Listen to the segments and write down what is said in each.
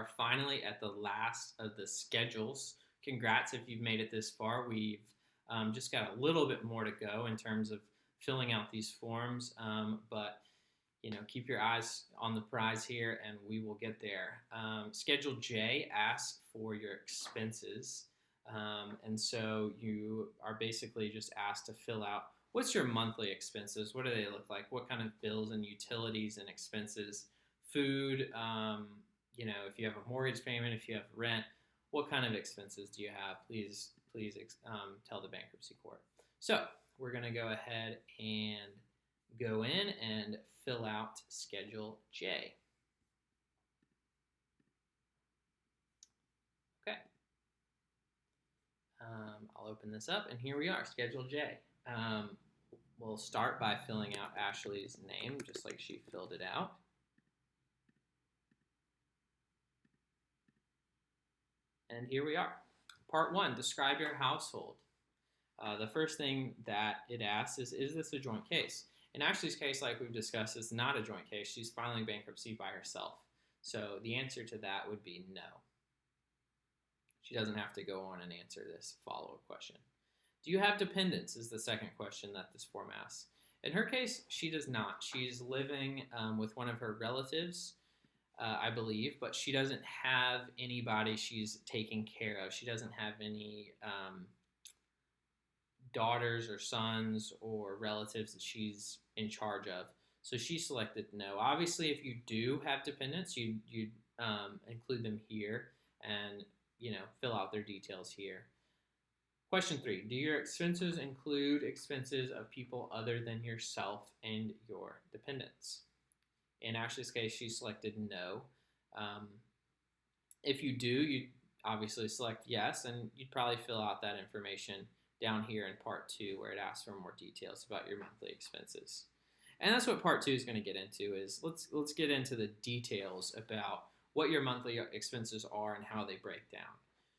are finally at the last of the schedules. Congrats if you've made it this far. We've just got a little bit more to go in terms of filling out these forms, but keep your eyes on the prize here, and we will get there. Schedule J asks for your expenses, and so you are basically just asked to fill out what's your monthly expenses. What do they look like? What kind of bills and utilities and expenses? Food. If you have a mortgage payment, if you have rent, what kind of expenses do you have? Please tell the bankruptcy court. So we're going to go ahead and go in and fill out Schedule J. Okay. I'll open this up, and here we are, Schedule J. We'll start by filling out Ashley's name, just like she filled it out. And here we are. Part 1, describe your household. The first thing that it asks is this a joint case? In Ashley's case, like we've discussed, it's not a joint case. She's filing bankruptcy by herself. So the answer to that would be no. She doesn't have to go on and answer this follow-up question. Do you have dependents is the second question that this form asks. In her case, she does not. She's living with one of her relatives, I believe, but she doesn't have anybody she's taking care of. She doesn't have any daughters or sons or relatives that she's in charge of. So she selected no. Obviously, if you do have dependents, you'd include them here and fill out their details here. Question 3, do your expenses include expenses of people other than yourself and your dependents? In Ashley's case, she selected no. If you do, you'd obviously select yes, and you'd probably fill out that information down here in Part 2 where it asks for more details about your monthly expenses. And that's what Part 2 is going to get into is let's get into the details about what your monthly expenses are and how they break down.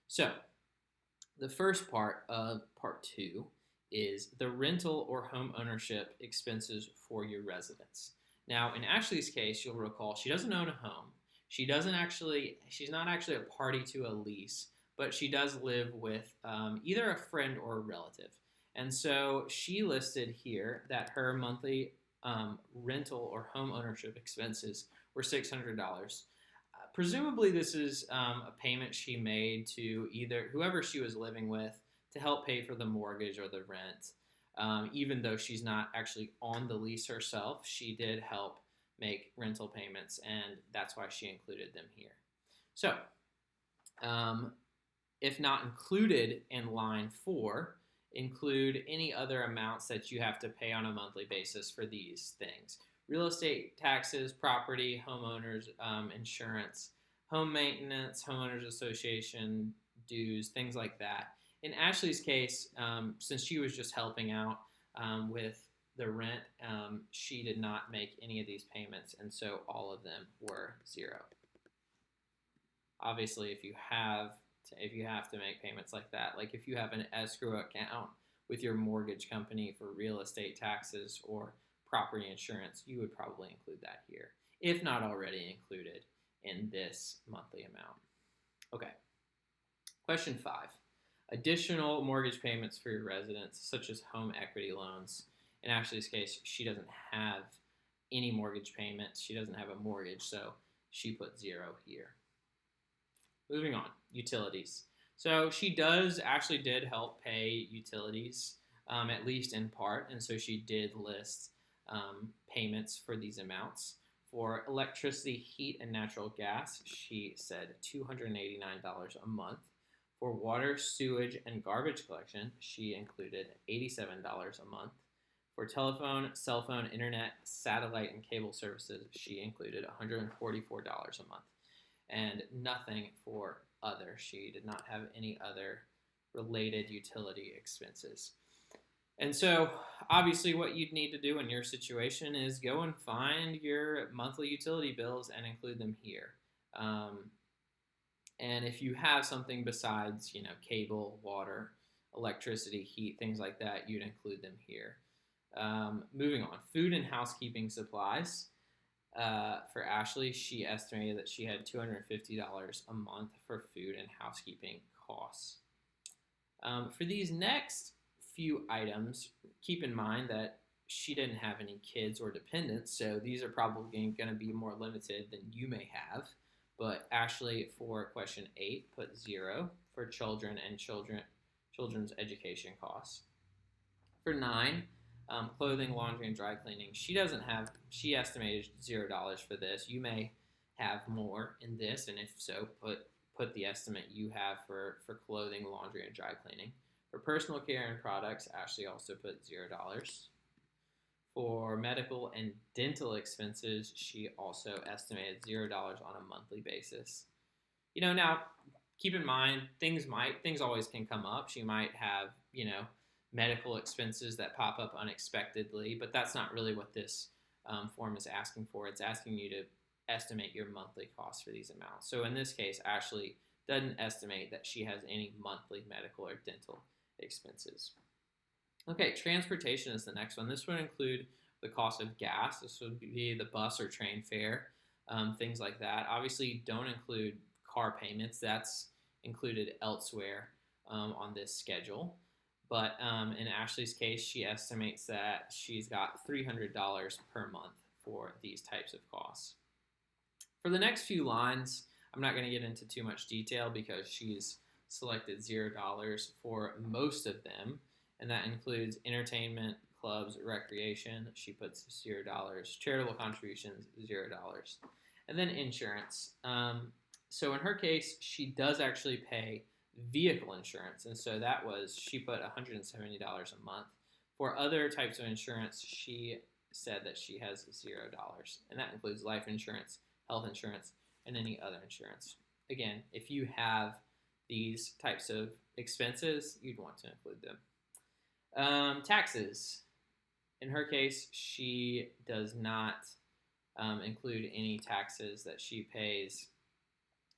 So the first part of Part 2 is the rental or home ownership expenses for your residence. Now, in Ashley's case, you'll recall she doesn't own a home. She's not actually a party to a lease, but she does live with either a friend or a relative. And so she listed here that her monthly rental or home ownership expenses were $600. Presumably, this is a payment she made to either whoever she was living with to help pay for the mortgage or the rent. Even though she's not actually on the lease herself, she did help make rental payments, and that's why she included them here. So, if not included in line 4, include any other amounts that you have to pay on a monthly basis for these things. Real estate taxes, property, homeowners insurance, home maintenance, homeowners association dues, things like that. In Ashley's case, since she was just helping out with the rent, she did not make any of these payments, and so all of them were 0. Obviously, if you have to make payments like that, like if you have an escrow account with your mortgage company for real estate taxes or property insurance, you would probably include that here, if not already included in this monthly amount. Okay. Question 5. Additional mortgage payments for your residence, such as home equity loans. In Ashley's case, she doesn't have any mortgage payments. She doesn't have a mortgage, so she put 0 here. Moving on, utilities. So Ashley did help pay utilities, at least in part, and so she did list payments for these amounts. For electricity, heat, and natural gas, she said $289 a month. For water, sewage, and garbage collection, she included $87 a month. For telephone, cell phone, internet, satellite, and cable services, she included $144 a month. And nothing for other. She did not have any other related utility expenses. And so, obviously, what you'd need to do in your situation is go and find your monthly utility bills and include them here. And if you have something besides, cable, water, electricity, heat, things like that, you'd include them here. Moving on, food and housekeeping supplies. For Ashley, she estimated that she had $250 a month for food and housekeeping costs. For these next few items, keep in mind that she didn't have any kids or dependents, so these are probably going to be more limited than you may have. But Ashley, for question 8, put 0 for children and children's education costs. For 9, clothing, laundry, and dry cleaning, she estimated $0 for this. You may have more in this, and if so, put the estimate you have for clothing, laundry, and dry cleaning. For personal care and products, Ashley also put $0. For medical and dental expenses, she also estimated $0 on a monthly basis. Now keep in mind things always can come up. She might have, medical expenses that pop up unexpectedly, but that's not really what this form is asking for. It's asking you to estimate your monthly costs for these amounts. So in this case, Ashley doesn't estimate that she has any monthly medical or dental expenses. Okay, transportation is the next one. This would include the cost of gas. This would be the bus or train fare, things like that. Obviously, don't include car payments. That's included elsewhere on this schedule. But in Ashley's case, she estimates that she's got $300 per month for these types of costs. For the next few lines, I'm not going to get into too much detail because she's selected $0 for most of them, and that includes entertainment, clubs, recreation. She puts $0. Charitable contributions, $0. And then insurance. So in her case, she does actually pay vehicle insurance, and so she put $170 a month. For other types of insurance, she said that she has $0, and that includes life insurance, health insurance, and any other insurance. Again, if you have these types of expenses, you'd want to include them. Taxes. In her case, she does not include any taxes that she pays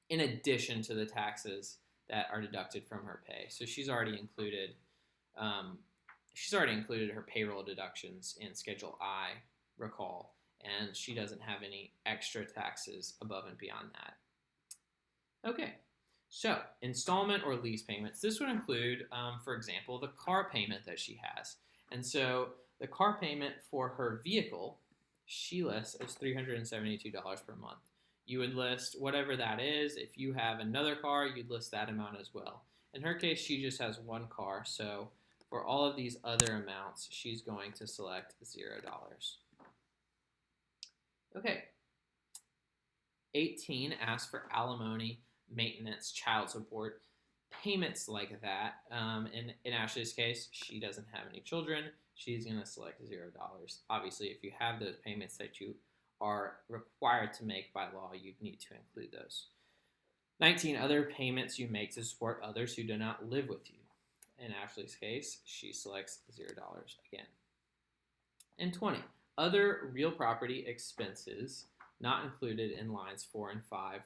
in addition to the taxes that are deducted from her pay. So she's already included her payroll deductions in Schedule I, recall, and she doesn't have any extra taxes above and beyond that. Okay, so installment or lease payments. This would include, for example, the car payment that she has. And so the car payment for her vehicle, she lists as $372 per month. You would list whatever that is. If you have another car, you'd list that amount as well. In her case, she just has one car, so for all of these other amounts, she's going to select $0. Okay. 18 asks for alimony, maintenance, child support, payments like that. In Ashley's case, she doesn't have any children. She's going to select $0. Obviously, if you have those payments that you are required to make by law, you'd need to include those. 19, other payments you make to support others who do not live with you. In Ashley's case, she selects $0 again. And 20, other real property expenses not included in lines 4 and 5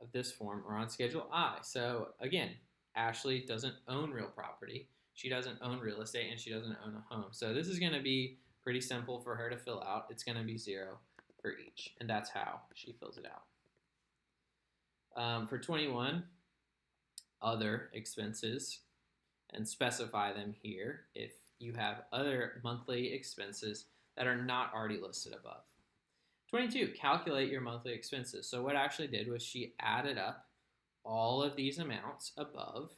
of this form are on Schedule I. So again, Ashley doesn't own real property. She doesn't own real estate, and she doesn't own a home. So this is going to be pretty simple for her to fill out. It's going to be 0 for each, and that's how she fills it out. For 21, other expenses, and specify them here if you have other monthly expenses that are not already listed above. 22, calculate your monthly expenses. So what Ashley did was she added up all of these amounts above,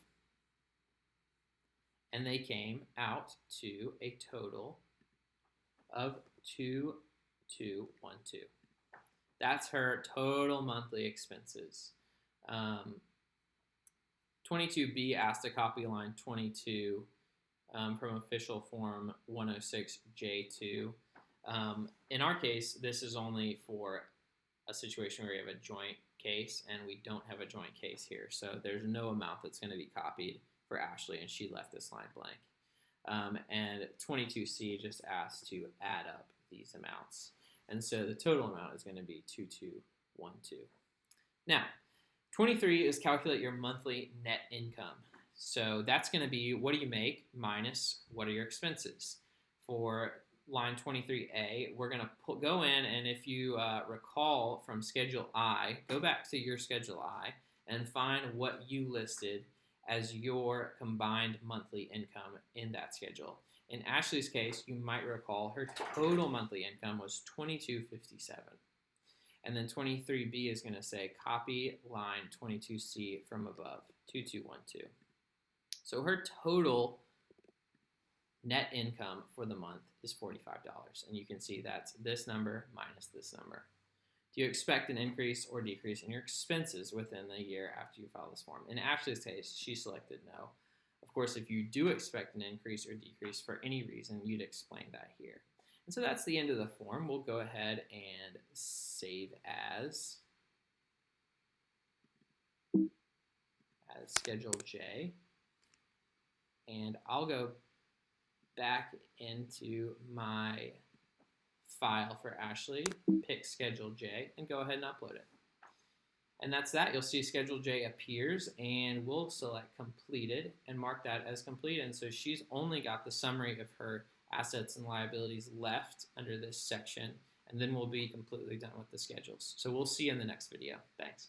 and they came out to a total of 2,212. That's her total monthly expenses. 22B asked to copy line 22 from official form 106J2. In our case, this is only for a situation where you have a joint case, and we don't have a joint case here. So there's no amount that's going to be copied for Ashley, and she left this line blank. And 22C just asked to add up these amounts. And so the total amount is going to be 2,212. Now, 23 is calculate your monthly net income. So that's going to be what do you make minus what are your expenses. For line 23A, we're going to go in, and if you recall from Schedule I, go back to your Schedule I and find what you listed as your combined monthly income in that schedule. In Ashley's case, you might recall her total monthly income was $22.57. And then 23B is going to say copy line 22C from above, 2212. So her total net income for the month is $45. And you can see that's this number minus this number. Do you expect an increase or decrease in your expenses within the year after you file this form? In Ashley's case, she selected no. Of course, if you do expect an increase or decrease for any reason, you'd explain that here. And so that's the end of the form. We'll go ahead and save as Schedule J. And I'll go back into my file for Ashley, pick Schedule J, and go ahead and upload it. And that's that. You'll see Schedule J appears, and we'll select completed and mark that as complete. And so she's only got the summary of her assets and liabilities left under this section, and then we'll be completely done with the schedules. So we'll see you in the next video. Thanks.